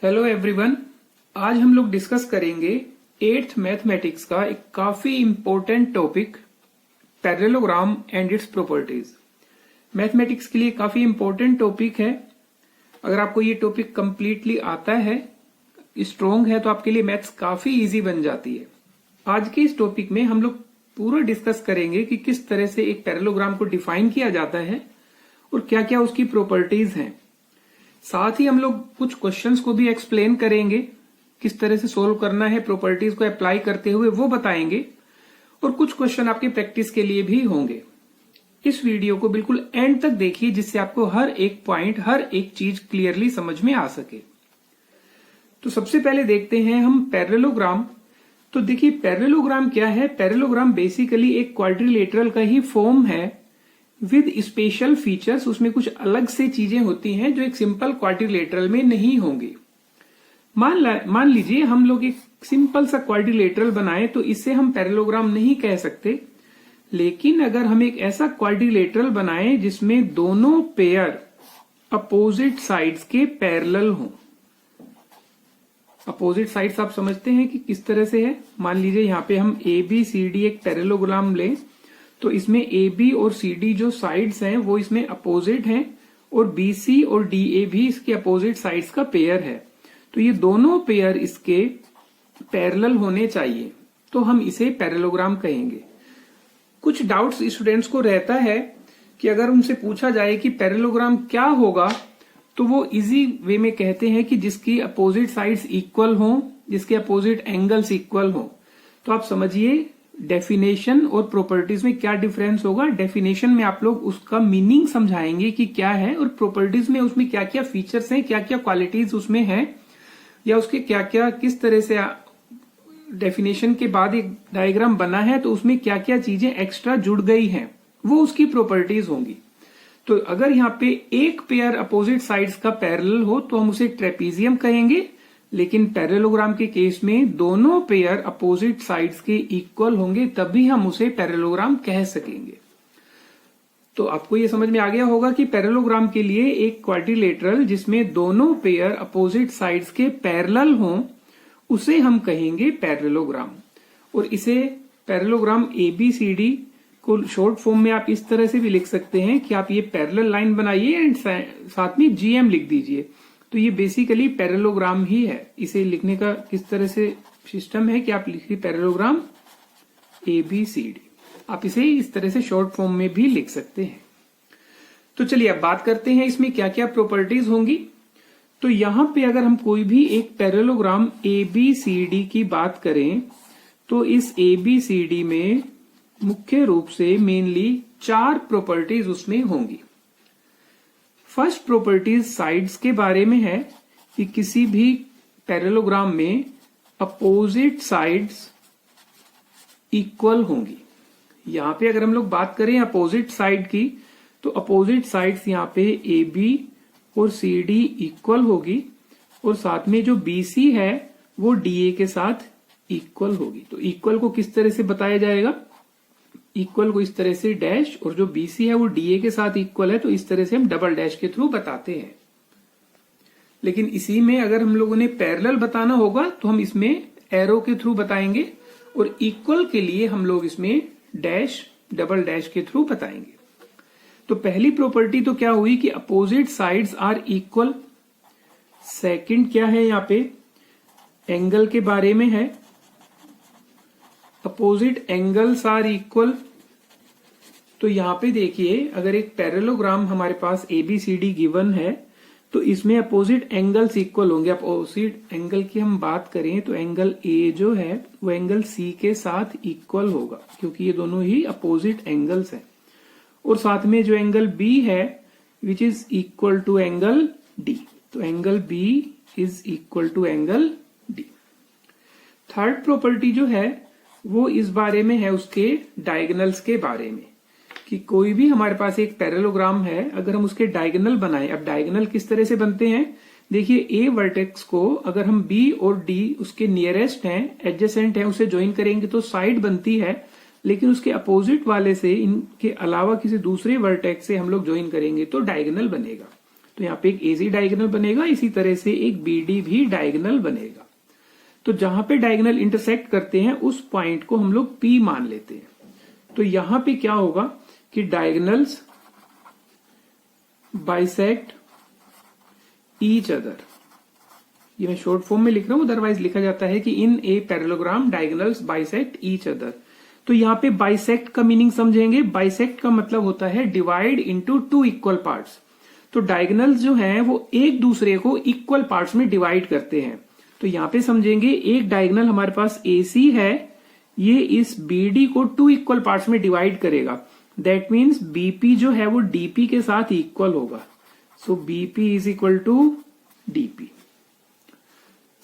Hello everyone, आज हम लोग डिस्कस करेंगे 8th मैथमेटिक्स का एक काफी important topic parallelogram and its properties. Mathematics के लिए काफी इंपॉर्टेंट टॉपिक है। अगर आपको ये टॉपिक कंप्लीटली आता है, स्ट्रोंग है, तो आपके लिए मैथ्स काफी इजी बन जाती है। आज के इस टॉपिक में हम लोग पूरा डिस्कस करेंगे कि किस तरह से एक पैरेललोग्राम को डिफाइन किया जाता है और क्या क्या उसकी प्रॉपर्टीज हैं। साथ ही हम लोग कुछ क्वेश्चंस को भी एक्सप्लेन करेंगे, किस तरह से सोल्व करना है, प्रॉपर्टीज को अप्लाई करते हुए वो बताएंगे, और कुछ क्वेश्चन आपके प्रैक्टिस के लिए भी होंगे। इस वीडियो को बिल्कुल एंड तक देखिए, जिससे आपको हर एक पॉइंट, हर एक चीज क्लियरली समझ में आ सके। तो सबसे पहले देखते हैं हम पैरेललोग्राम। तो देखिए पैरेललोग्राम क्या है। पैरेललोग्राम बेसिकली एक क्वाड्रिलेटरल का ही फॉर्म है विद स्पेशल फीचर्स। उसमें कुछ अलग से चीजें होती हैं जो एक सिंपल क्वाड्रिलेटरल में नहीं होंगी। मान लीजिए हम लोग एक सिंपल सा क्वाड्रिलेटरल बनाए, तो इससे हम पैरेललोग्राम नहीं कह सकते। लेकिन अगर हम एक ऐसा क्वाड्रिलेटरल बनाए जिसमें दोनों पेयर अपोजिट साइड्स के पैरेलल हों। अपोजिट साइड्स आप समझते हैं कि किस तरह से है। मान लीजिए यहाँ पे हम ABCD एक पैरेललोग्राम लें, तो इसमें AB और CD जो साइड्स हैं वो इसमें अपोजिट हैं, और BC और DA भी इसके अपोजिट साइड्स का पेयर है। तो ये दोनों पेयर इसके पैरेलल होने चाहिए, तो हम इसे पैरेललोग्राम कहेंगे। कुछ डाउट्स स्टूडेंट्स को रहता है कि अगर उनसे पूछा जाए कि पैरेललोग्राम क्या होगा, तो वो इजी वे में कहते हैं कि जिसकी अपोजिट साइड्स इक्वल हों, जिसके अपोजिट एंगल्स इक्वल हों। तो आप समझिए डेफिनेशन और प्रॉपर्टीज में क्या डिफरेंस होगा। डेफिनेशन में आप लोग उसका मीनिंग समझाएंगे कि क्या है, और प्रॉपर्टीज में उसमें क्या क्या फीचर्स हैं, क्या क्या क्वालिटीज उसमें हैं, या उसके क्या क्या किस तरह से डेफिनेशन के बाद एक डायग्राम बना है तो उसमें क्या क्या चीजें एक्स्ट्रा जुड़ गई हैं, वो उसकी प्रॉपर्टीज होंगी। तो अगर यहाँ पे एक पेयर अपोजिट साइड्स का पैरेलल हो तो हम उसे ट्रेपीजियम कहेंगे। लेकिन पैरेललोग्राम के केस में दोनों पेयर अपोजिट साइड्स के इक्वल होंगे, तभी हम उसे पैरेललोग्राम कह सकेंगे। तो आपको ये समझ में आ गया होगा कि पैरेललोग्राम के लिए एक क्वाड्रिलेटरल जिसमें दोनों पेयर अपोजिट साइड्स के पैरेलल हों, उसे हम कहेंगे पैरेललोग्राम। और इसे पैरेललोग्राम ABCD को शॉर्ट फॉर्म में आप इस तरह से भी लिख सकते हैं कि आप ये पैरेलल लाइन बनाइए एंड साथ में GM लिख दीजिए। तो ये बेसिकली पैरेललोग्राम ही है। इसे लिखने का किस तरह से सिस्टम है कि आप लिखिए पैरेललोग्राम ABCD। आप इसे इस तरह से शॉर्ट फॉर्म में भी लिख सकते हैं। तो चलिए अब बात करते हैं इसमें क्या क्या प्रॉपर्टीज होंगी। तो यहां पे अगर हम कोई भी एक पैरेललोग्राम ABCD की बात करें, तो इस ABCD में मुख्य रूप से मेनली 4 प्रॉपर्टीज उसमें होंगी। फर्स्ट प्रॉपर्टीज साइड्स के बारे में है कि किसी भी पैरेललोग्राम में अपोजिट साइड्स इक्वल होंगी। यहां पे अगर हम लोग बात करें अपोजिट साइड की, तो अपोजिट साइड्स यहाँ पे AB और CD इक्वल होगी, और साथ में जो BC है वो DA के साथ इक्वल होगी। तो इक्वल को किस तरह से बताया जाएगा। इक्वल को इस तरह से डैश, और जो BC है वो DA के साथ इक्वल है, तो इस तरह से हम डबल डैश के थ्रू बताते हैं। लेकिन इसी में अगर हम लोगों ने पैरेलल बताना होगा तो हम इसमें एरो के थ्रू बताएंगे, और इक्वल के लिए हम लोग इसमें डैश, डबल डैश के थ्रू बताएंगे। तो पहली प्रॉपर्टी तो क्या हुई कि opposite sides are equal. Second क्या है, यहाँ पे एंगल के बारे में है, अपोजिट एंगल्स आर इक्वल। तो यहां पे देखिए अगर एक पैरेललोग्राम हमारे पास ABCD गिवन है, तो इसमें अपोजिट एंगल्स इक्वल होंगे। अपोजिट एंगल की हम बात करें तो एंगल A जो है वो एंगल C के साथ इक्वल होगा, क्योंकि ये दोनों ही अपोजिट एंगल्स हैं। और साथ में जो एंगल B है which is equal to angle D, तो angle B is equal to angle D। Third property जो है वो इस बारे में है, उसके डायगोनल्स के बारे में, कि कोई भी हमारे पास एक पैरेललोग्राम है, अगर हम उसके डायगोनल बनाएं। अब डायगोनल किस तरह से बनते हैं, देखिए A वर्टेक्स को अगर हम B और D उसके नियरेस्ट हैं, एडजेसेंट हैं, उसे ज्वाइन करेंगे तो साइड बनती है। लेकिन उसके अपोजिट वाले से, इनके अलावा किसी दूसरे वर्टेक्स से हम लोग ज्वाइन करेंगे तो डायगोनल बनेगा। तो यहाँ पे एक AC डायगोनल बनेगा, इसी तरह से एक BD भी डायगोनल बनेगा। तो जहां पे डायगोनल इंटरसेक्ट करते हैं उस पॉइंट को हम लोग P मान लेते हैं। तो यहां पे क्या होगा कि डायगोनल्स बाइसेक्ट ईच अदर, ये मैं शॉर्ट फॉर्म में लिख रहा हूं, अदरवाइज लिखा जाता है कि in a parallelogram diagonals bisect each other. तो यहाँ पे बाइसेक्ट का मीनिंग समझेंगे। बाइसेक्ट का मतलब होता है divide into two equal parts. तो डायगोनल्स जो हैं वो एक दूसरे को इक्वल पार्ट्स में डिवाइड करते हैं। तो यहाँ पे समझेंगे एक डायगोनल हमारे पास AC है, ये इस BD को टू इक्वल पार्ट्स में डिवाइड करेगा। दैट मीन्स BP जो है वो DP के साथ इक्वल होगा। So BP is equal to DP।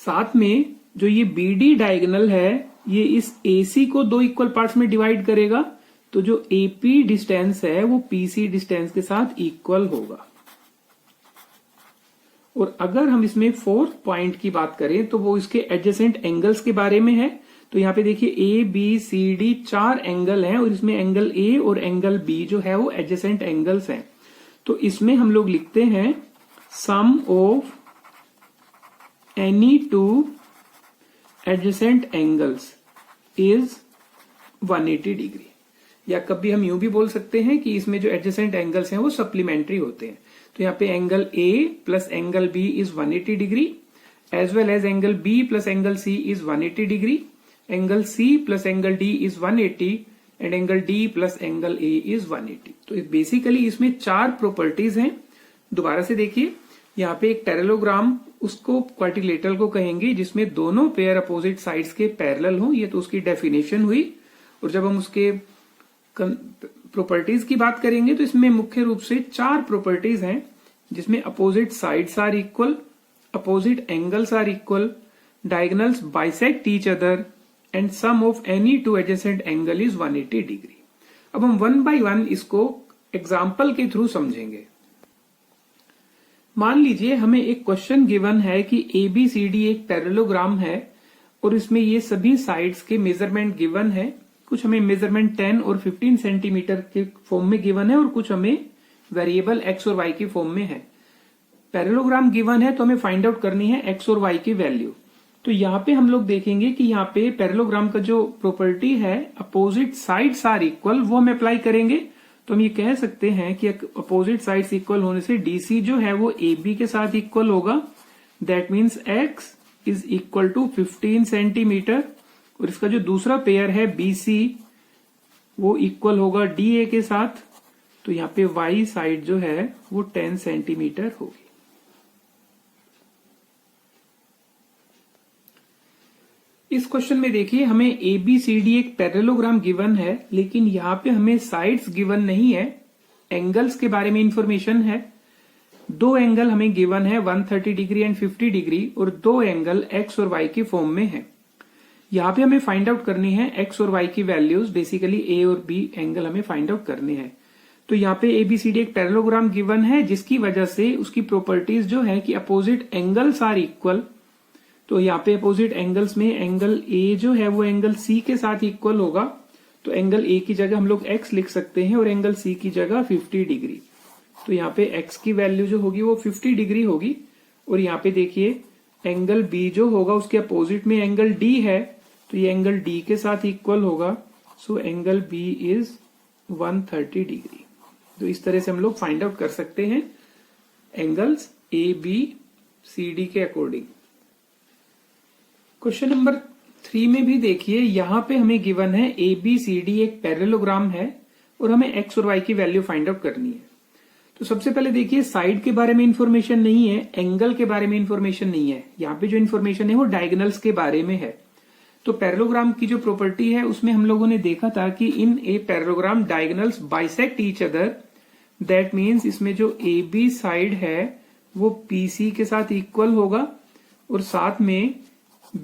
साथ में जो ये BD डायगोनल है ये इस AC को दो इक्वल पार्ट्स में डिवाइड करेगा। तो जो AP डिस्टेंस है वो PC डिस्टेंस के साथ इक्वल होगा। और अगर हम इसमें फोर्थ पॉइंट की बात करें तो वो इसके एडजेसेंट एंगल्स के बारे में है। तो यहाँ पे देखिए ABCD 4 एंगल हैं और इसमें एंगल A और एंगल B जो है वो एडजेसेंट एंगल्स हैं। तो इसमें हम लोग लिखते हैं sum of any two adjacent angles is 180 degree. या कभी हम यूं भी बोल सकते हैं कि इसमें जो एडजेसेंट एंगल्स हैं वो सप्लीमेंट्री होते हैं। तो यहाँ पे angle A plus angle B is 180 degree, as well as angle B plus angle C is 180 degree, angle C plus angle D is 180 and angle D plus angle A is 180। तो basically इसमें 4 properties हैं। दोबारा से देखिए, यहाँ पे एक parallelogram, उसको क्वाड्रिलेटरल को कहेंगे जिसमें दोनों पेयर अपोजिट साइड्स के पैरेलल हों। ये तो उसकी डेफिनेशन हुई। और जब हम उसके प्रॉपर्टीज की बात करेंगे तो इसमें मुख्य रूप से 4 प्रॉपर्टीज हैं, जिसमें opposite sides are equal, opposite angles are equal, diagonals bisect each other and sum of any two adjacent angle is 180 degree. अब हम वन बाय वन इसको एग्जाम्पल के थ्रू समझेंगे। मान लीजिए हमें एक क्वेश्चन गिवन है कि ABCD एक पैरेललोग्राम है और इसमें ये सभी साइड्स के मेजरमेंट गिवन है। कुछ हमें मेजरमेंट 10 और 15 सेंटीमीटर के फॉर्म में गिवन है और कुछ हमें वेरिएबल x और y की फॉर्म में है। पैरेललोग्राम गिवन है तो हमें फाइंड आउट करनी है x और y की वैल्यू। तो यहाँ पे हम लोग देखेंगे कि यहाँ पे पैरेललोग्राम का जो प्रॉपर्टी है अपोजिट साइड्स आर इक्वल, वो हम अप्लाई करेंगे। तो हम ये कह सकते हैं कि अपोजिट साइड्स इक्वल होने से DC जो है वो AB के साथ इक्वल होगा। That means x is equal to 15 centimetre और इसका जो दूसरा पेयर है BC वो इक्वल होगा DA के साथ। तो यहाँ पे Y साइड जो है वो 10 सेंटीमीटर होगी। इस क्वेश्चन में देखिए हमें ABCD एक पैरेललोग्राम गिवन है, लेकिन यहाँ पे हमें साइड्स गिवन नहीं है, एंगल्स के बारे में इंफॉर्मेशन है। 2 एंगल हमें गिवन है 130 डिग्री एंड 50 डिग्री और 2 एंगल x और y की फॉर्म में है। यहाँ पे हमें फाइंड आउट करनी है x और y की वैल्यूज, बेसिकली A और B एंगल हमें फाइंड आउट करने हैं। तो यहाँ पे ABCD एक पैरेललोग्राम गिवन है जिसकी वजह से उसकी प्रॉपर्टीज जो है कि अपोजिट एंगल्स आर इक्वल। तो यहाँ पे अपोजिट एंगल्स में एंगल A जो है वो एंगल C के साथ इक्वल होगा। तो एंगल A की जगह हम लोग x लिख सकते हैं और एंगल C की जगह 50 डिग्री। तो यहाँ पे x की वैल्यू जो होगी वो 50 डिग्री होगी। और यहाँ पे देखिए एंगल B जो होगा उसके अपोजिट में एंगल D है, तो ये एंगल D के साथ इक्वल होगा। So angle B is 130 degree. तो इस तरह से हम लोग फाइंड आउट कर सकते हैं एंगल्स ABCD के अकॉर्डिंग। क्वेश्चन नंबर 3 में भी देखिए, यहां पे हमें गिवन है ABCD एक पैरेललोग्राम है और हमें x और y की वैल्यू फाइंड आउट करनी है। तो सबसे पहले देखिए साइड के बारे में इंफॉर्मेशन नहीं है, एंगल के बारे में इंफॉर्मेशन नहीं है। यहाँ पे जो इंफॉर्मेशन है वो डायगोनल्स के बारे में है। तो पैरेललोग्राम की जो प्रॉपर्टी है उसमें हम लोगों ने देखा था कि in a parallelogram diagonals bisect each other. That means इसमें जो AB साइड है वो PC के साथ इक्वल होगा और साथ में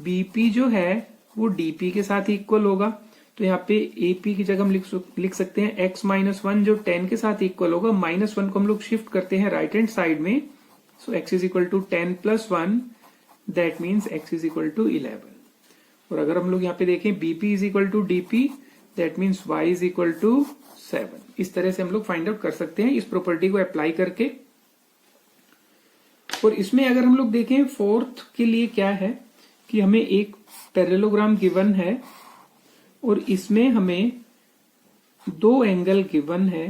BP जो है वो DP के साथ इक्वल होगा। तो यहाँ पे AP की जगह हम लिख सकते हैं x-1 जो 10 के साथ इक्वल होगा। -1 को हम लोग शिफ्ट करते हैं राइट हैंड साइड में। So x is equal to 10 + 1, that means x is equal to 11। और अगर हम लोग यहाँ पे देखें BP is equal to DP, that means y is equal to 7। इस तरह से हम लोग फाइंड आउट कर सकते हैं इस प्रॉपर्टी को अप्लाई करके। और इसमें अगर हम लोग देखें फोर्थ के लिए क्या है कि हमें एक पैरेललोग्राम गिवन है और इसमें हमें दो एंगल गिवन है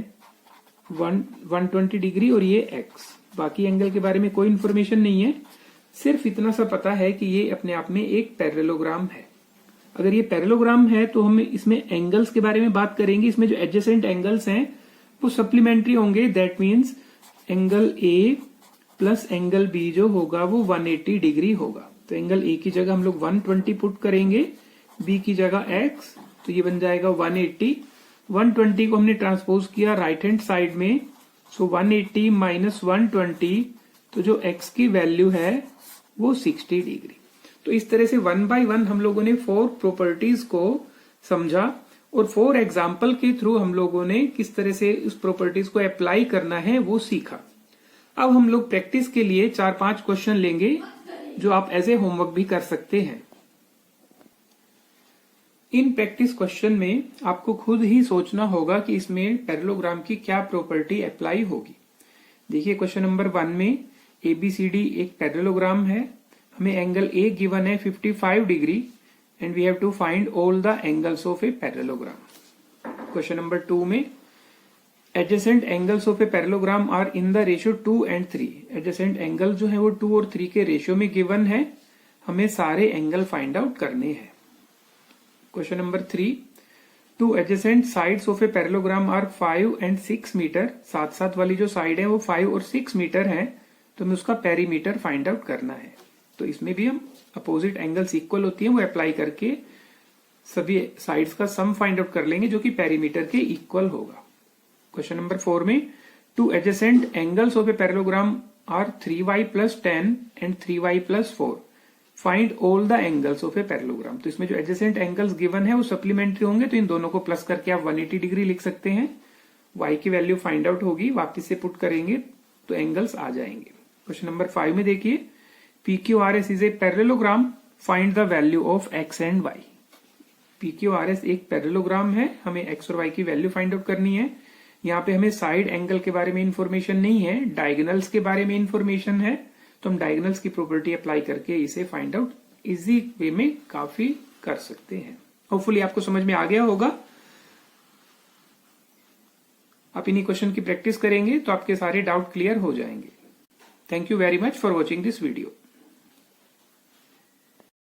120 डिग्री और ये एक्स। बाकी एंगल के बारे में कोई इन्फॉर्मेशन नहीं है, सिर्फ इतना सा पता है कि ये अपने आप में एक पैरेललोग्राम है। अगर ये पैरेललोग्राम है तो हम इसमें एंगल्स के बारे में बात करेंगे। इसमें जो एडजेसेंट एंगल्स हैं वो सप्लीमेंट्री होंगे। That means angle A plus angle B जो होगा वो 180 डिग्री होगा। तो एंगल ए की जगह हम लोग 120 पुट करेंगे, बी की जगह एक्स, तो ये बन जाएगा 180। 120 को हमने ट्रांसपोज किया राइट हैंड साइड में, सो 180 माइनस 120, तो जो एक्स की वैल्यू है वो 60 डिग्री। तो इस तरह से 1 बाय 1 हम लोगों ने 4 प्रॉपर्टीज को समझा और 4 एग्जाम्पल के थ्रू हम लोगों ने किस तरह से उस प्रॉपर्टीज को अप्लाई करना है वो सीखा। अब हम लोग प्रैक्टिस के लिए 4-5 क्वेश्चन लेंगे जो आप एज ए होमवर्क भी कर सकते हैं। इन प्रैक्टिस क्वेश्चन में आपको खुद ही सोचना होगा कि इसमें पैरेललोग्राम की क्या प्रॉपर्टी अप्लाई होगी। देखिए क्वेश्चन नंबर 1 में ABCD एक पैरेललोग्राम है, हमें एंगल A गिवन है 55 degree and we have to find all the angles of a parallelogram. Question number 2 में adjacent angles of a parallelogram are in the ratio 2 and 3। Adjacent angle जो है वो 2 और 3 के रेशियो में गिवन है, हमें सारे एंगल फाइंड आउट करने हैं। Question number 3, 2 adjacent sides of a parallelogram are 5 and 6 metre. साथ साथ वाली जो साइड है वो 5 और 6 मीटर है, तो हमें उसका पेरीमीटर फाइंड आउट करना है। तो इसमें भी हम अपोजिट एंगल्स इक्वल होती हैं वो अप्लाई करके सभी साइड्स का सम फाइंड आउट कर लेंगे जो कि पेरीमीटर के इक्वल होगा। क्वेश्चन नंबर 4 में 2 adjacent angles of a parallelogram are 3y plus 10 and 3y plus 4। Find all the angles of a parallelogram. तो इसमें जो एडजेसेंट एंगल्स गिवन है वो सप्लीमेंट्री होंगे, तो इन दोनों को प्लस करके आप 180 डिग्री लिख सकते हैं। y की वैल्यू फाइंड आउट होगी, वापस से पुट करेंगे तो एंगल्स आ जाएंगे। क्वेश्चन नंबर 5 में देखिए PQRS is a parallelogram, find the value of x and y। PQRS एक पैरेललोग्राम है, हमें x और y की वैल्यू फाइंड आउट करनी है। यहाँ पे हमें साइड एंगल के बारे में इंफॉर्मेशन नहीं है, डायगोनल्स के बारे में इंफॉर्मेशन है, तो हम डायगोनल्स की प्रॉपर्टी अप्लाई करके इसे फाइंड आउट इजी वे में काफी कर सकते हैं। होपफुली आपको समझ में आ गया होगा। आप इन्हीं क्वेश्चन की प्रैक्टिस करेंगे तो आपके सारे डाउट क्लियर हो जाएंगे। Thank you very much for watching this video.